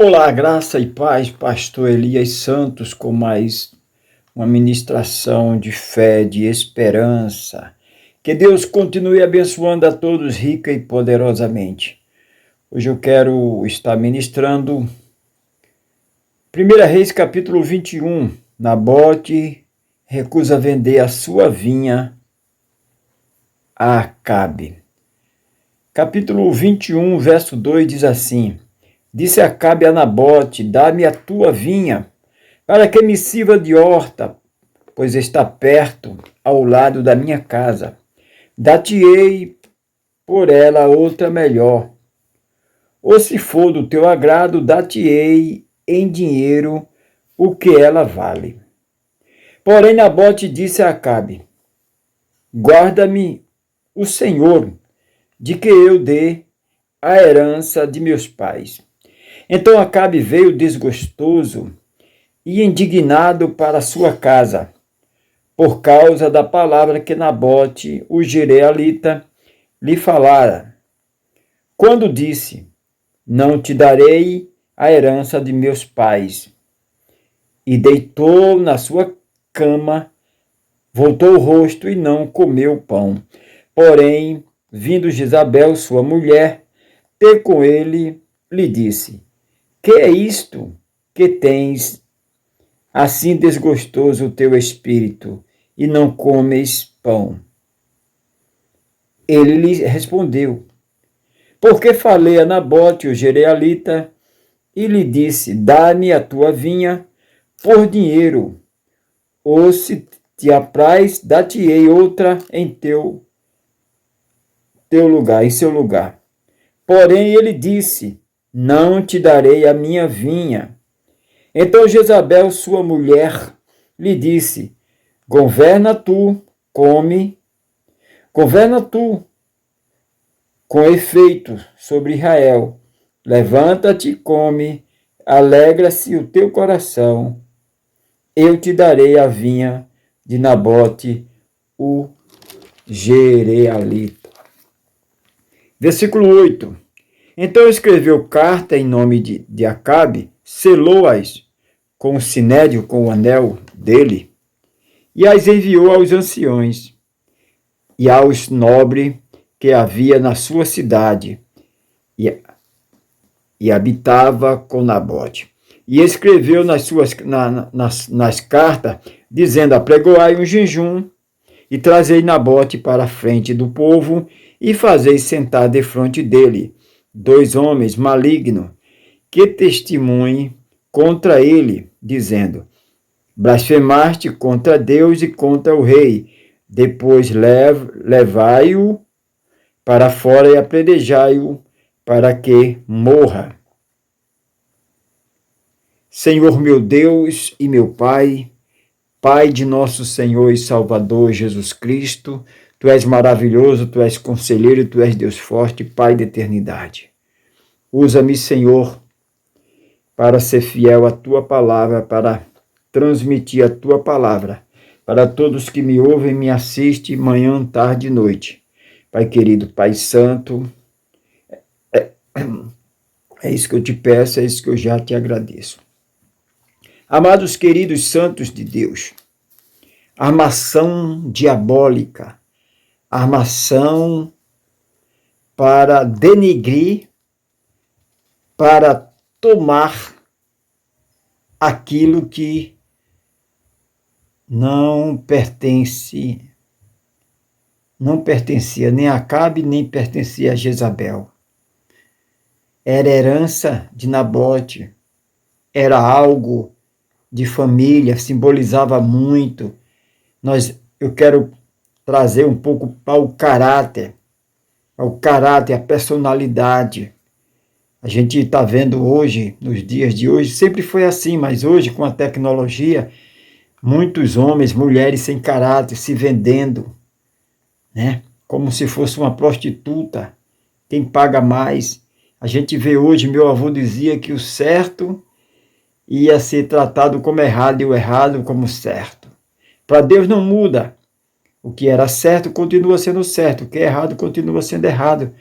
Olá, graça e paz, pastor Elias Santos, com mais uma ministração de fé, de esperança. Que Deus continue abençoando a todos rica e poderosamente. Hoje eu quero estar ministrando 1 Reis capítulo 21. Nabote recusa vender a sua vinha a Acabe. Capítulo 21, verso 2 diz assim: Disse Acabe a Nabote: Dá-me a tua vinha, para que me sirva de horta, pois está perto, ao lado da minha casa. Dar-te-ei por ela outra melhor. Ou se for do teu agrado, dar-te-ei em dinheiro o que ela vale. Porém Nabote disse a Acabe: Guarda-me o Senhor, de que eu dê a herança de meus pais. Então Acabe veio desgostoso e indignado para sua casa, por causa da palavra que Nabote, o Jezreelita, lhe falara, quando disse: Não te darei a herança de meus pais. E deitou na sua cama, voltou o rosto e não comeu pão. Porém, vindo Jezabel, sua mulher, ter com ele, lhe disse: Que é isto que tens assim desgostoso o teu espírito, e não comes pão? Ele lhe respondeu: Porque falei a Nabote, o Jezreelita, e lhe disse: Dá-me a tua vinha por dinheiro, ou se te apraz, dar-te-ei outra em teu lugar, em seu lugar. Porém ele disse: Não te darei a minha vinha. Então Jezabel, sua mulher, lhe disse: Governa tu com efeito sobre Israel. Levanta-te, come, alegra-se o teu coração. Eu te darei a vinha de Nabote, o Jezreelita. Versículo 8. Então escreveu carta em nome de Acabe, selou-as com o sinédrio, com o anel dele, e as enviou aos anciões e aos nobres que havia na sua cidade, e habitava com Nabote. E escreveu nas cartas, dizendo: Apregoai um jejum, e trazei Nabote para a frente do povo, e fazei sentar defronte dele 2 homens malignos, que testemunhem contra ele, dizendo: Blasfemaste contra Deus e contra o rei. Depois levai-o para fora e apedrejai-o para que morra. Senhor meu Deus e meu Pai, Pai de nosso Senhor e Salvador Jesus Cristo, Tu és maravilhoso, Tu és conselheiro, Tu és Deus forte, Pai da eternidade. Usa-me, Senhor, para ser fiel à Tua palavra, para transmitir a Tua palavra para todos que me ouvem e me assistem manhã, tarde e noite. Pai querido, Pai santo, é isso que eu te peço, é isso que eu já te agradeço. Amados queridos santos de Deus, armação diabólica, armação para denegrir, para tomar aquilo que não pertencia nem a Acabe, nem pertencia a Jezabel. Era herança de Nabote, era algo de família, simbolizava muito. Eu quero trazer um pouco para o caráter, a personalidade. A gente está vendo hoje, nos dias de hoje, sempre foi assim, mas hoje com a tecnologia, muitos homens, mulheres sem caráter, se vendendo, né? Como se fosse uma prostituta, quem paga mais. A gente vê hoje, meu avô dizia que o certo ia ser tratado como errado e o errado como certo. Para Deus não muda. O que era certo continua sendo certo, o que é errado continua sendo errado.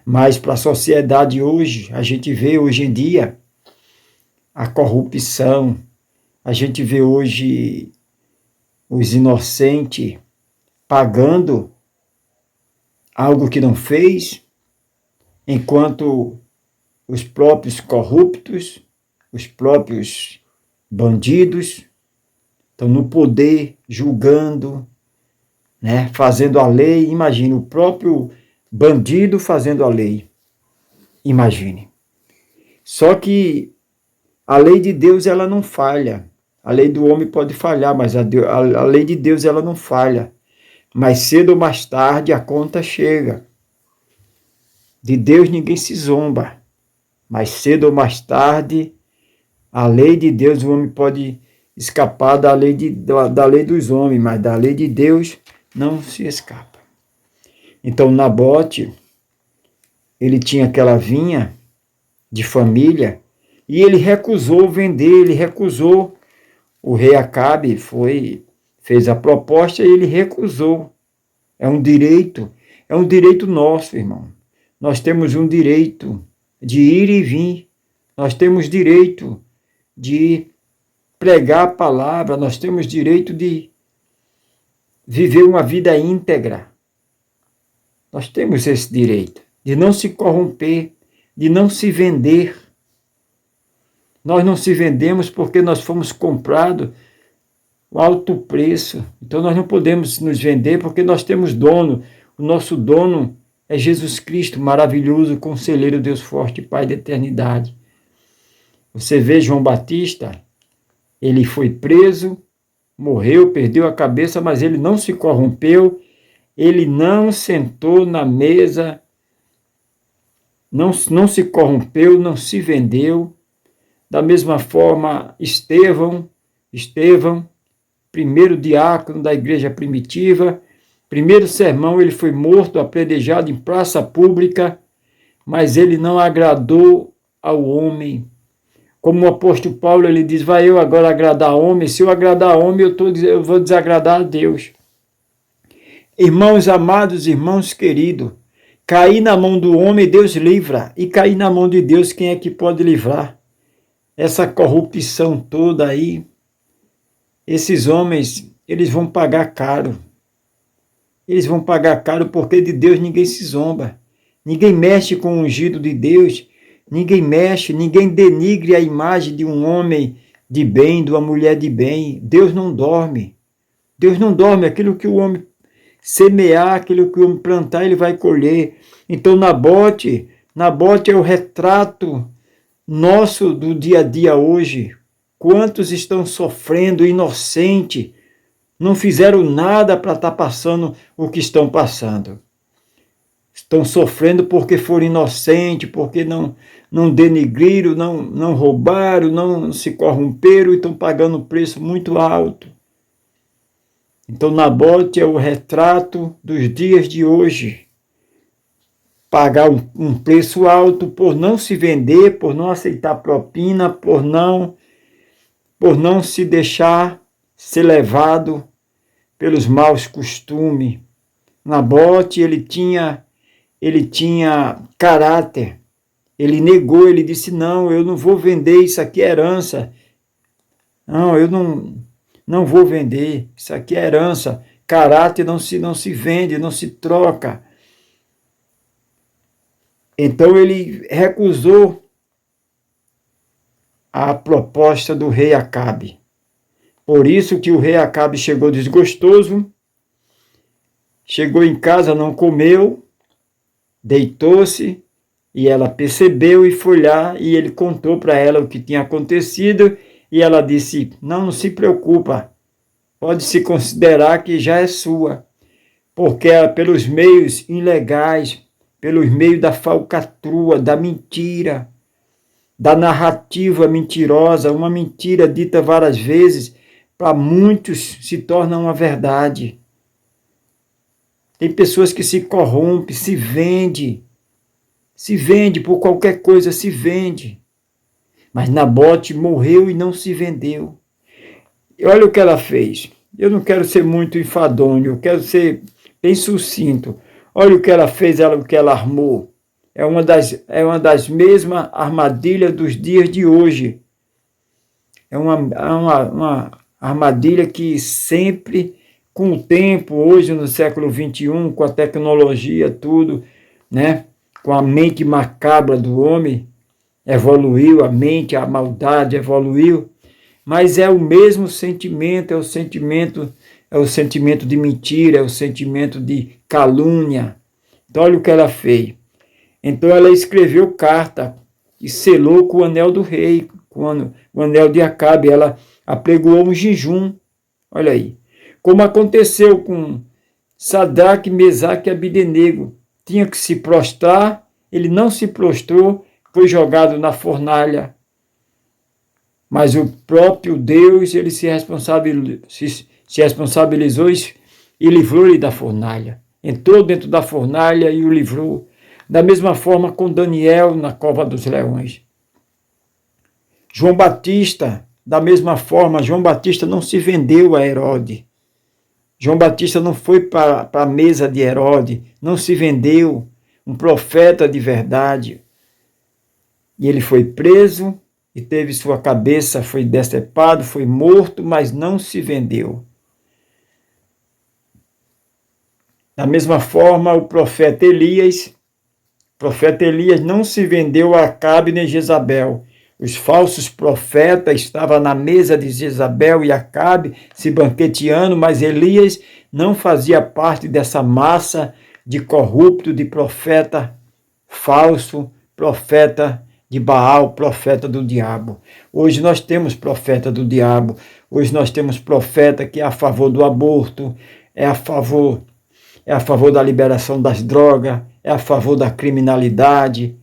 Mas para a sociedade hoje, a gente vê hoje em dia a corrupção. A gente vê hoje os inocentes pagando algo que não fez, enquanto os próprios corruptos, os próprios bandidos estão no poder, julgando, né, fazendo a lei. Imagine o próprio bandido fazendo a lei. Imagine. Só que a lei de Deus, ela não falha. A lei do homem pode falhar, mas a lei de Deus, ela não falha. Mais cedo ou mais tarde a conta chega. De Deus ninguém se zomba. Mais cedo ou mais tarde, a lei de Deus, o homem pode escapar da lei dos homens, mas da lei de Deus não se escapa. Então Nabote, ele tinha aquela vinha de família e ele recusou vender, ele recusou. O rei Acabe fez a proposta e ele recusou. É um direito nosso, irmão. Nós temos um direito de ir e vir. Nós temos direito de pregar a palavra. Nós temos direito de viver uma vida íntegra. Nós temos esse direito de não se corromper, de não se vender. Nós não se vendemos porque nós fomos comprados a alto preço. Então nós não podemos nos vender porque nós temos dono. O nosso dono é Jesus Cristo, maravilhoso, conselheiro, Deus forte, Pai da eternidade. Você vê João Batista, ele foi preso, morreu, perdeu a cabeça, mas ele não se corrompeu, ele não sentou na mesa, não se corrompeu, não se vendeu. Da mesma forma, Estevão, primeiro diácono da igreja primitiva, primeiro sermão, ele foi morto, apedrejado em praça pública, mas ele não agradou ao homem. Como o apóstolo Paulo, ele diz, vai eu agora agradar homem, se eu agradar homem, eu vou desagradar a Deus. Irmãos amados, irmãos queridos, cair na mão do homem, Deus livra, e cair na mão de Deus, quem é que pode livrar? Essa corrupção toda aí, esses homens, eles vão pagar caro. Eles vão pagar caro porque de Deus ninguém se zomba. Ninguém mexe com o ungido de Deus. Ninguém mexe, ninguém denigre a imagem de um homem de bem, de uma mulher de bem. Deus não dorme. Deus não dorme. Aquilo que o homem semear, aquilo que o homem plantar, ele vai colher. Então Nabote é o retrato nosso do dia a dia hoje. Quantos estão sofrendo, inocente, não fizeram nada para estar passando o que estão passando. Estão sofrendo porque foram inocentes, porque não denigriram, não roubaram, não se corromperam e estão pagando um preço muito alto. Então Nabote é o retrato dos dias de hoje. Pagar um preço alto por não se vender, por não aceitar propina, por não se deixar ser levado pelos maus costumes. Nabote, ele tinha caráter. Ele negou, ele disse, não, eu não vou vender, isso aqui é herança. Não, eu não vou vender, isso aqui é herança. Caráter não se vende, não se troca. Então ele recusou a proposta do rei Acabe. Por isso que o rei Acabe chegou desgostoso, chegou em casa, não comeu, deitou-se, e ela percebeu e foi lá, e ele contou para ela o que tinha acontecido, e ela disse, não se preocupa, pode se considerar que já é sua, porque pelos meios ilegais, pelos meios da falcatrua, da mentira, da narrativa mentirosa, uma mentira dita várias vezes, para muitos se torna uma verdade. Tem pessoas que se corrompem, se vende por qualquer coisa, se vende. Mas Nabote morreu e não se vendeu. E olha o que ela fez. Eu não quero ser muito enfadonho, eu quero ser bem sucinto. Olha o que ela fez, o que ela armou. É uma das mesmas armadilhas dos dias de hoje. É uma armadilha que sempre, com o tempo, hoje no século XXI, com a tecnologia, tudo, né? Com a mente macabra do homem, evoluiu a mente, a maldade evoluiu, mas é o mesmo sentimento, é o sentimento de mentira, é o sentimento de calúnia. Então olha o que ela fez. Então ela escreveu carta e selou com o anel do rei, com o anel de Acabe. Ela apregoou um jejum, olha aí. Como aconteceu com Sadraque, Mesaque e Abdenego. Tinha que se prostrar, ele não se prostrou, foi jogado na fornalha. Mas o próprio Deus, ele se responsabilizou e livrou-lhe da fornalha. Entrou dentro da fornalha e o livrou. Da mesma forma com Daniel na cova dos leões. João Batista, da mesma forma, João Batista não se vendeu a Herodes. João Batista não foi para a mesa de Herodes, não se vendeu, um profeta de verdade. E ele foi preso e teve sua cabeça, foi decepado, foi morto, mas não se vendeu. Da mesma forma, o profeta Elias não se vendeu a Acabe nem Jezabel. Os falsos profetas estavam na mesa de Jezabel e Acabe se banqueteando, mas Elias não fazia parte dessa massa de corrupto, de profeta falso, profeta de Baal, profeta do diabo. Hoje nós temos profeta do diabo, hoje nós temos profeta que é a favor do aborto, é a favor da liberação das drogas, é a favor da criminalidade.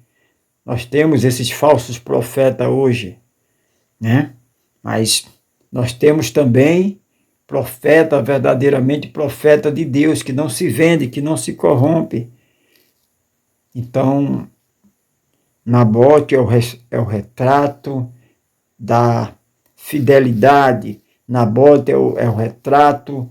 Nós temos esses falsos profetas hoje, né? Mas nós temos também profeta, verdadeiramente profeta de Deus, que não se vende, que não se corrompe. Então, Nabote é o retrato da fidelidade. Nabote é o retrato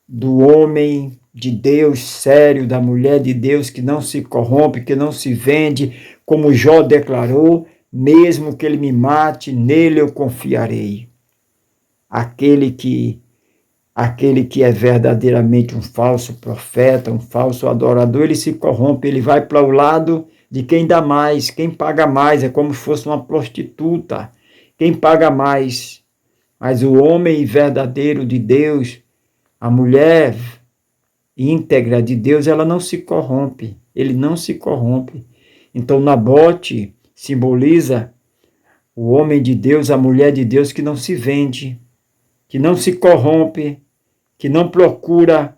do homem de Deus sério, da mulher de Deus que não se corrompe, que não se vende, como Jó declarou, mesmo que ele me mate, nele eu confiarei. Aquele que é verdadeiramente um falso profeta, um falso adorador, ele se corrompe, ele vai para o lado de quem dá mais, quem paga mais, é como se fosse uma prostituta, quem paga mais. Mas o homem verdadeiro de Deus, a mulher íntegra de Deus, ela não se corrompe, ele não se corrompe. Então Nabote simboliza o homem de Deus, a mulher de Deus que não se vende, que não se corrompe, que não procura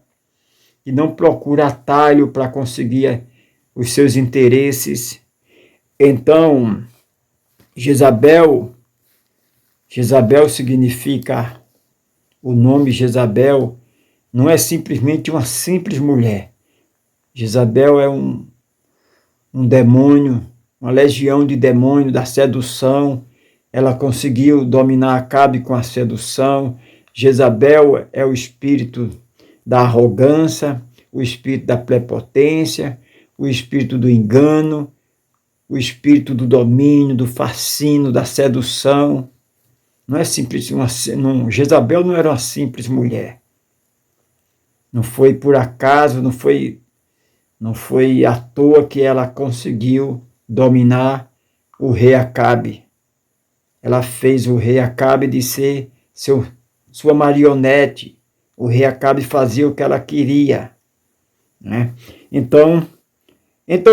atalho para conseguir os seus interesses. Então, Jezabel significa, o nome Jezabel não é simplesmente uma simples mulher. Jezabel é um demônio, uma legião de demônios da sedução. Ela conseguiu dominar Acabe com a sedução. Jezabel é o espírito da arrogância, o espírito da prepotência, o espírito do engano, o espírito do domínio, do fascínio, da sedução. Não é simples, Jezabel não era uma simples mulher. Não foi por acaso, não foi à toa que ela conseguiu dominar o rei Acabe. Ela fez o rei Acabe de ser sua marionete. O rei Acabe fazia o que ela queria, né? Então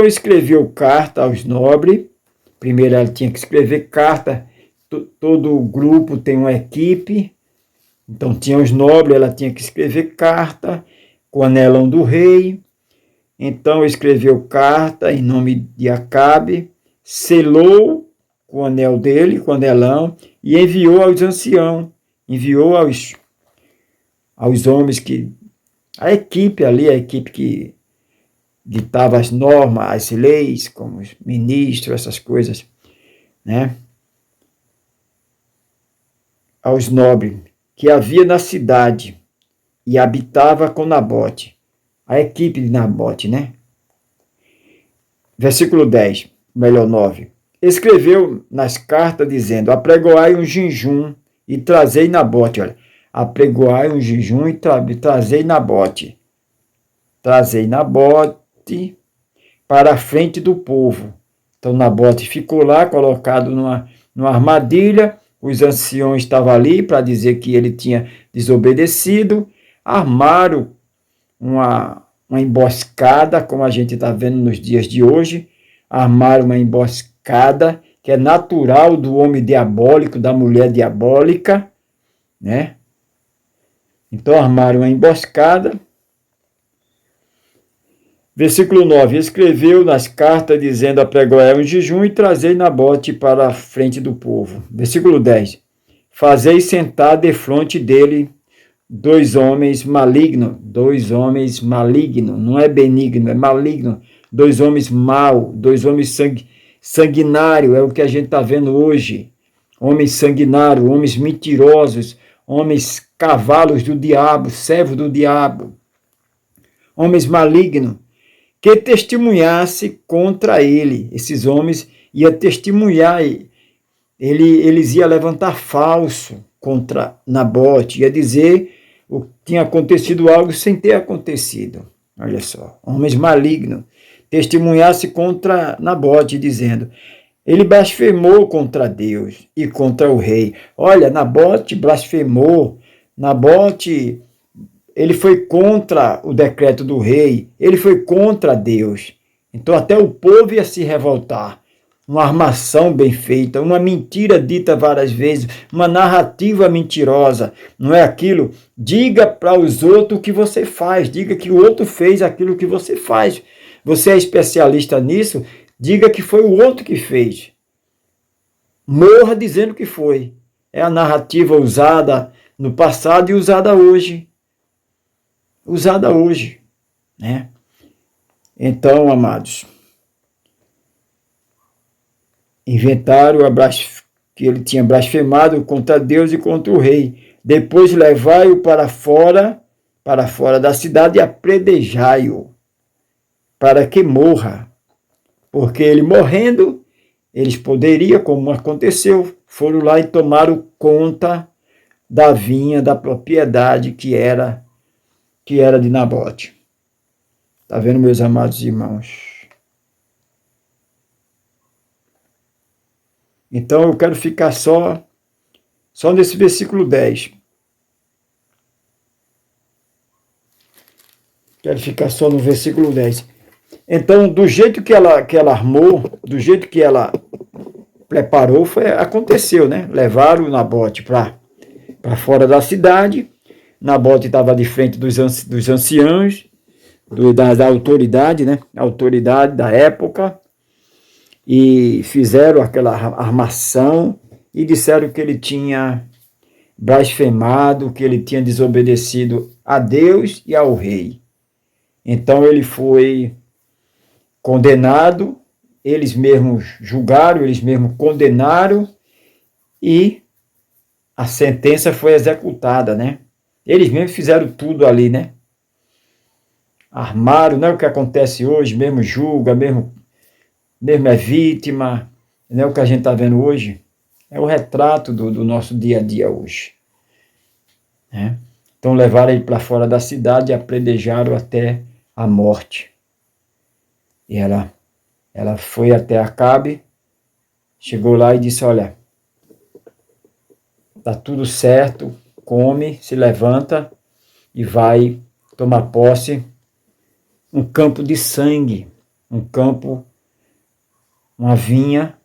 escreveu carta aos nobres. Primeiro ela tinha que escrever carta. Todo grupo tem uma equipe. Então tinha os nobres, ela tinha que escrever carta com o anelão do rei. Então escreveu carta em nome de Acabe, selou com o anel dele, com o anelão, e enviou aos anciãos, enviou aos homens a equipe que ditava as normas, as leis, como os ministros, essas coisas, né? Aos nobres que havia na cidade e habitava com Nabote, a equipe de Nabote, né? Versículo 9. Escreveu nas cartas dizendo: apregoai um jejum e trazei Nabote, olha, apregoai um jejum e trazei Nabote. Trazei Nabote para a frente do povo. Então Nabote ficou lá, colocado numa armadilha, os anciões estavam ali para dizer que ele tinha desobedecido, armaram uma emboscada, como a gente está vendo nos dias de hoje, armaram uma emboscada que é natural do homem diabólico, da mulher diabólica, né? Então armaram uma emboscada. Versículo 9, escreveu nas cartas dizendo, apregoai um jejum e trazei Nabote para a frente do povo. Versículo 10, fazei sentar defronte dele dois homens malignos, não é benigno, é maligno, dois homens maus, dois homens sanguinários, é o que a gente está vendo hoje, homens sanguinários, homens mentirosos, homens cavalos do diabo, servos do diabo, homens malignos, que testemunhasse contra ele. Esses homens iam testemunhar, eles iam levantar falso contra Nabote, ia dizer o que tinha acontecido algo sem ter acontecido. Olha só, homens malignos, testemunhasse contra Nabote, dizendo, ele blasfemou contra Deus e contra o rei. Olha, Nabote blasfemou, Nabote, ele foi contra o decreto do rei, ele foi contra Deus. Então até o povo ia se revoltar. Uma armação bem feita, uma mentira dita várias vezes, uma narrativa mentirosa, não é aquilo? Diga para os outros o que você faz, diga que o outro fez aquilo que você faz. Você é especialista nisso? Diga que foi o outro que fez. Morra dizendo que foi. É a narrativa usada no passado e usada hoje. Né? Então, amados, inventaram que ele tinha blasfemado contra Deus e contra o rei. Depois levai-o para fora da cidade e apredejai-o, para que morra. Porque ele morrendo, eles poderiam, como aconteceu, foram lá e tomaram conta da vinha, da propriedade que era de Nabote. Está vendo, meus amados irmãos? Então eu quero ficar só nesse versículo 10. Quero ficar só no versículo 10. Então, do jeito que ela armou, do jeito que ela preparou, aconteceu, né? Levaram o Nabote para fora da cidade. Nabote estava de frente dos anciãos, da autoridade, né? A autoridade da época. E fizeram aquela armação e disseram que ele tinha blasfemado, que ele tinha desobedecido a Deus e ao rei. Então ele foi condenado, eles mesmos julgaram, eles mesmos condenaram e a sentença foi executada, né? Eles mesmos fizeram tudo ali, né? Armaram, não é o que acontece hoje, mesmo julga, mesmo é vítima, não é o que a gente está vendo hoje, é o retrato do nosso dia a dia hoje. Né? Então levaram ele para fora da cidade e apredejaram até a morte. E ela foi até Acabe, chegou lá e disse, olha, está tudo certo, come, se levanta e vai tomar posse um campo de sangue, uma vinha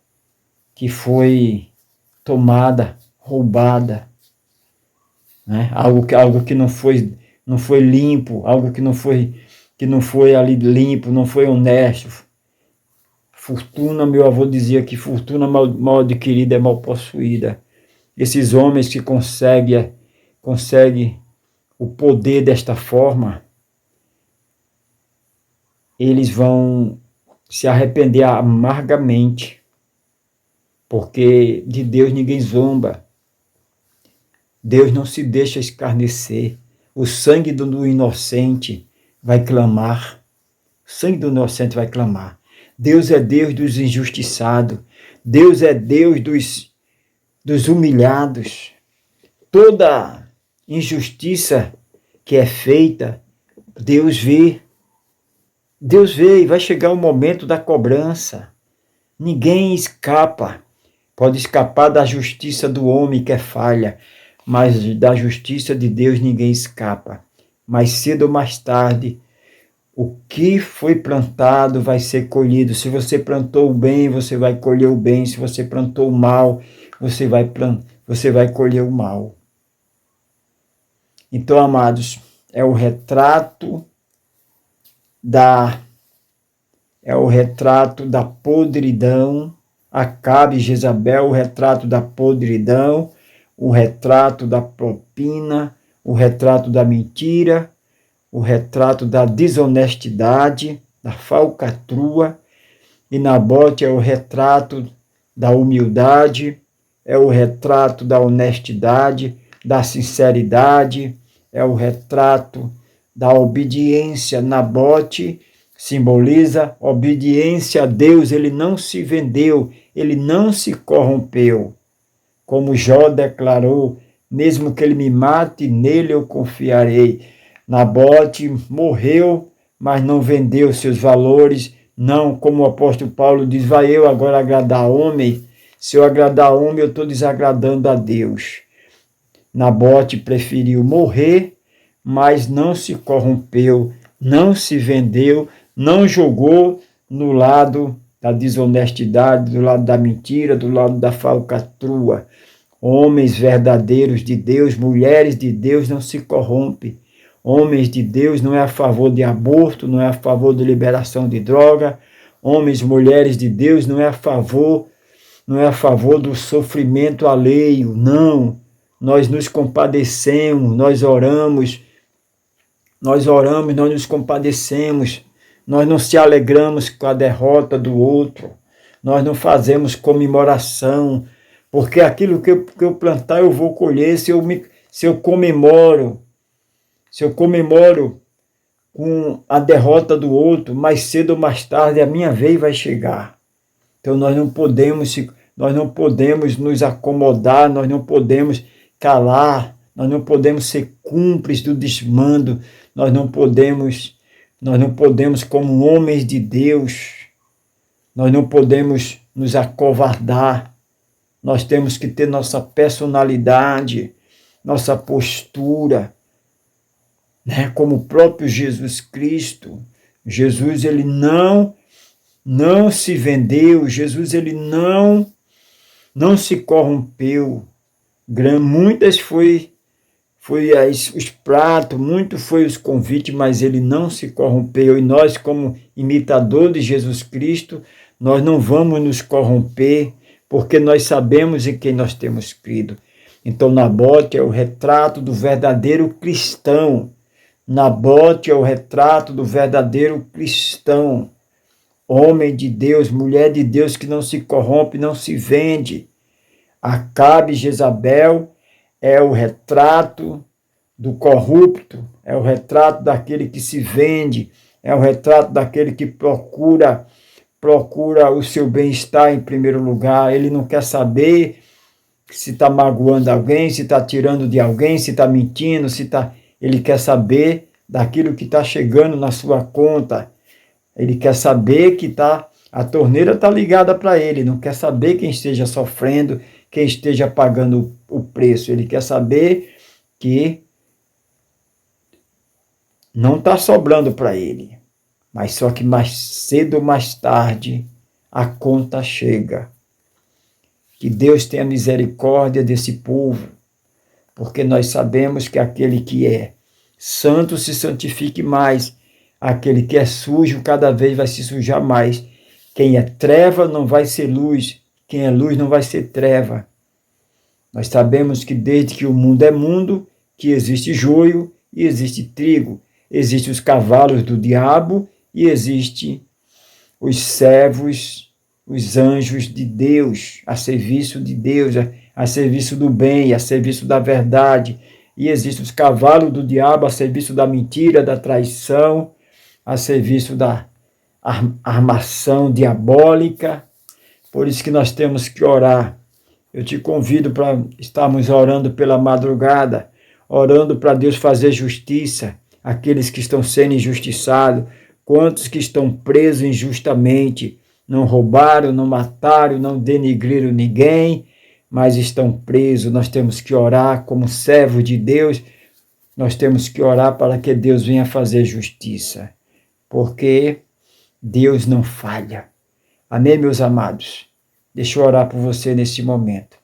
que foi tomada, roubada, né? Algo que não foi limpo, algo que não foi ali limpo, não foi honesto. Fortuna, meu avô dizia que fortuna mal adquirida é mal possuída. Esses homens que conseguem o poder desta forma, eles vão se arrepender amargamente, porque de Deus ninguém zomba. Deus não se deixa escarnecer. O sangue do inocente vai clamar. O sangue do inocente vai clamar. Deus é Deus dos injustiçados. Deus é Deus dos humilhados. toda injustiça que é feita, Deus vê. Deus vê e vai chegar o momento da cobrança. Ninguém escapa. Pode escapar da justiça do homem que é falha, mas da justiça de Deus ninguém escapa. Mais cedo ou mais tarde, o que foi plantado vai ser colhido. Se você plantou o bem, você vai colher o bem. Se você plantou o mal, você vai colher o mal. Então, amados, é o retrato da podridão. Acabe e Jezabel, o retrato da podridão, o retrato da propina, o retrato da mentira, o retrato da desonestidade, da falcatrua. E Nabote é o retrato da humildade, é o retrato da honestidade, da sinceridade, é o retrato da obediência. Nabote simboliza obediência a Deus, ele não se vendeu, ele não se corrompeu. Como Jó declarou, mesmo que ele me mate, nele eu confiarei. Nabote morreu, mas não vendeu seus valores, não, como o apóstolo Paulo diz, vai eu agora agradar homem? Se eu agradar homem, eu estou desagradando a Deus. Nabote preferiu morrer, mas não se corrompeu, não se vendeu, não jogou no lado da desonestidade, do lado da mentira, do lado da falcatrua. Homens verdadeiros de Deus, mulheres de Deus não se corrompem. Homens de Deus não é a favor de aborto, não é a favor de liberação de droga. Homens, mulheres de Deus não é a favor do sofrimento alheio, não. Nós nos compadecemos, nós oramos, nós nos compadecemos. Nós não se alegramos com a derrota do outro. Nós não fazemos comemoração, porque aquilo que eu plantar eu vou colher. Se eu comemoro com a derrota do outro, mais cedo ou mais tarde a minha vez vai chegar. Então nós não podemos nos acomodar, nós não podemos calar, nós não podemos ser cúmplices do desmando, nós não podemos, como homens de Deus, nós não podemos nos acovardar. Nós temos que ter nossa personalidade, nossa postura, né? Como o próprio Jesus Cristo. Jesus, ele não se vendeu, Jesus, ele não se corrompeu. Muitas foi os pratos, muito foi os convites, mas ele não se corrompeu. E nós, como imitador de Jesus Cristo, nós não vamos nos corromper, porque nós sabemos em quem nós temos crido. Então, Nabote é o retrato do verdadeiro cristão. Nabote é o retrato do verdadeiro cristão. Homem de Deus, mulher de Deus que não se corrompe, não se vende. Acabe e Jezabel é o retrato do corrupto, é o retrato daquele que se vende, é o retrato daquele que procura o seu bem-estar em primeiro lugar. Ele não quer saber se está magoando alguém, se está tirando de alguém, se está mentindo, ele quer saber daquilo que está chegando na sua conta. Ele quer saber que a torneira está ligada para ele, não quer saber quem esteja sofrendo, quem esteja pagando o preço. Ele quer saber que não está sobrando para ele. Mas só que mais cedo ou mais tarde a conta chega. Que Deus tenha misericórdia desse povo, porque nós sabemos que aquele que é santo se santifique mais, aquele que é sujo cada vez vai se sujar mais. Quem é treva não vai ser luz, quem é luz não vai ser treva. Nós sabemos que desde que o mundo é mundo, que existe joio e existe trigo, existem os cavalos do diabo e existem os servos, os anjos de Deus, a serviço de Deus, a serviço do bem, a serviço da verdade. E existem os cavalos do diabo a serviço da mentira, da traição, a serviço da armação diabólica. Por isso que nós temos que orar Eu te convido para estarmos orando pela madrugada, orando para Deus fazer justiça, aqueles que estão sendo injustiçados, quantos que estão presos injustamente, não roubaram, não mataram, não denigriram ninguém, mas estão presos. Nós temos que orar como servos de Deus, nós temos que orar para que Deus venha fazer justiça, porque Deus não falha. Amém, meus amados? Deixa eu orar por você nesse momento.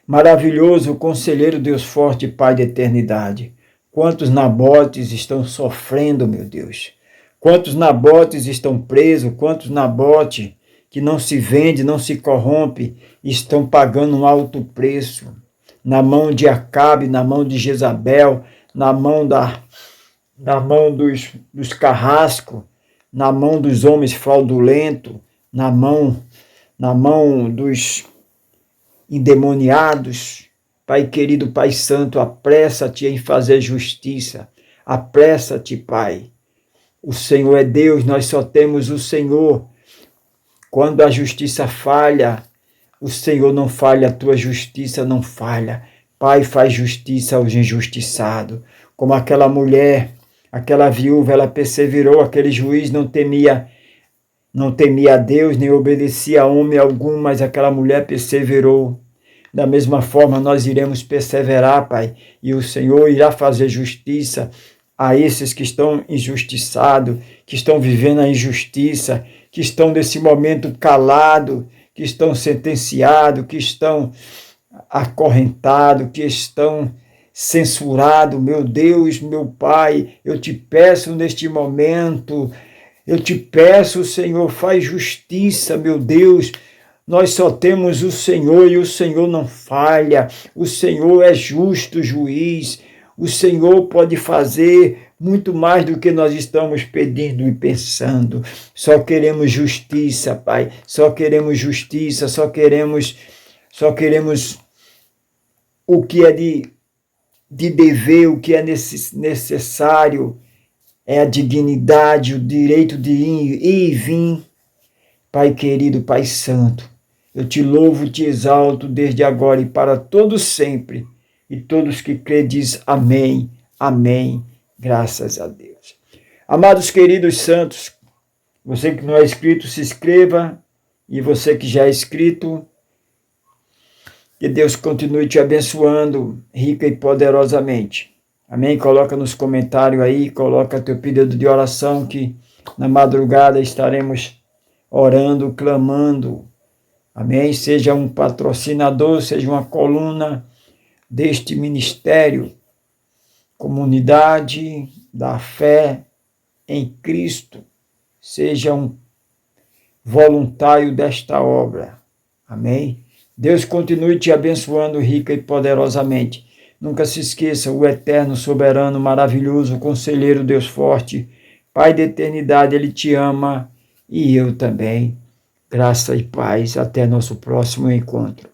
Maravilhoso, conselheiro, Deus forte, Pai da eternidade. Quantos nabotes estão sofrendo, meu Deus? Quantos nabotes estão presos? Quantos nabotes que não se vende, não se corrompe, estão pagando um alto preço? Na mão de Acabe, na mão de Jezabel, na mão dos carrascos, na mão dos homens fraudulentos, na mão dos endemoniados. Pai querido, Pai santo, apressa-te em fazer justiça. Apressa-te, Pai. O Senhor é Deus, nós só temos o Senhor. Quando a justiça falha, o Senhor não falha, a tua justiça não falha. Pai, faz justiça aos injustiçados. Como aquela mulher, aquela viúva, ela perseverou, aquele juiz não temia a Deus, nem obedecia a homem algum, mas aquela mulher perseverou. Da mesma forma, nós iremos perseverar, Pai, e o Senhor irá fazer justiça a esses que estão injustiçados, que estão vivendo a injustiça, que estão nesse momento calados, que estão sentenciados, que estão acorrentados, que estão censurados. Meu Deus, meu Pai, eu te peço neste momento, eu te peço, Senhor, faz justiça, meu Deus. Nós só temos o Senhor e o Senhor não falha. O Senhor é justo juiz. O Senhor pode fazer muito mais do que nós estamos pedindo e pensando. Só queremos justiça, Pai. Só queremos justiça, só queremos o que é de dever, o que é necessário. É a dignidade, o direito de ir e vir. Pai querido, Pai santo, eu te louvo e te exalto desde agora e para todos sempre. E todos que crêem diz amém, amém, graças a Deus. Amados queridos santos, você que não é inscrito, se inscreva. E você que já é inscrito, que Deus continue te abençoando rica e poderosamente. Amém? Coloca nos comentários aí, coloca teu pedido de oração, que na madrugada estaremos orando, clamando. Amém? Seja um patrocinador, seja uma coluna deste ministério, Comunidade da Fé em Cristo. Seja um voluntário desta obra. Amém? Deus continue te abençoando rica e poderosamente. Nunca se esqueça, o eterno, soberano, maravilhoso, conselheiro, Deus forte, Pai da eternidade, Ele te ama e eu também. Graça e paz. Até nosso próximo encontro.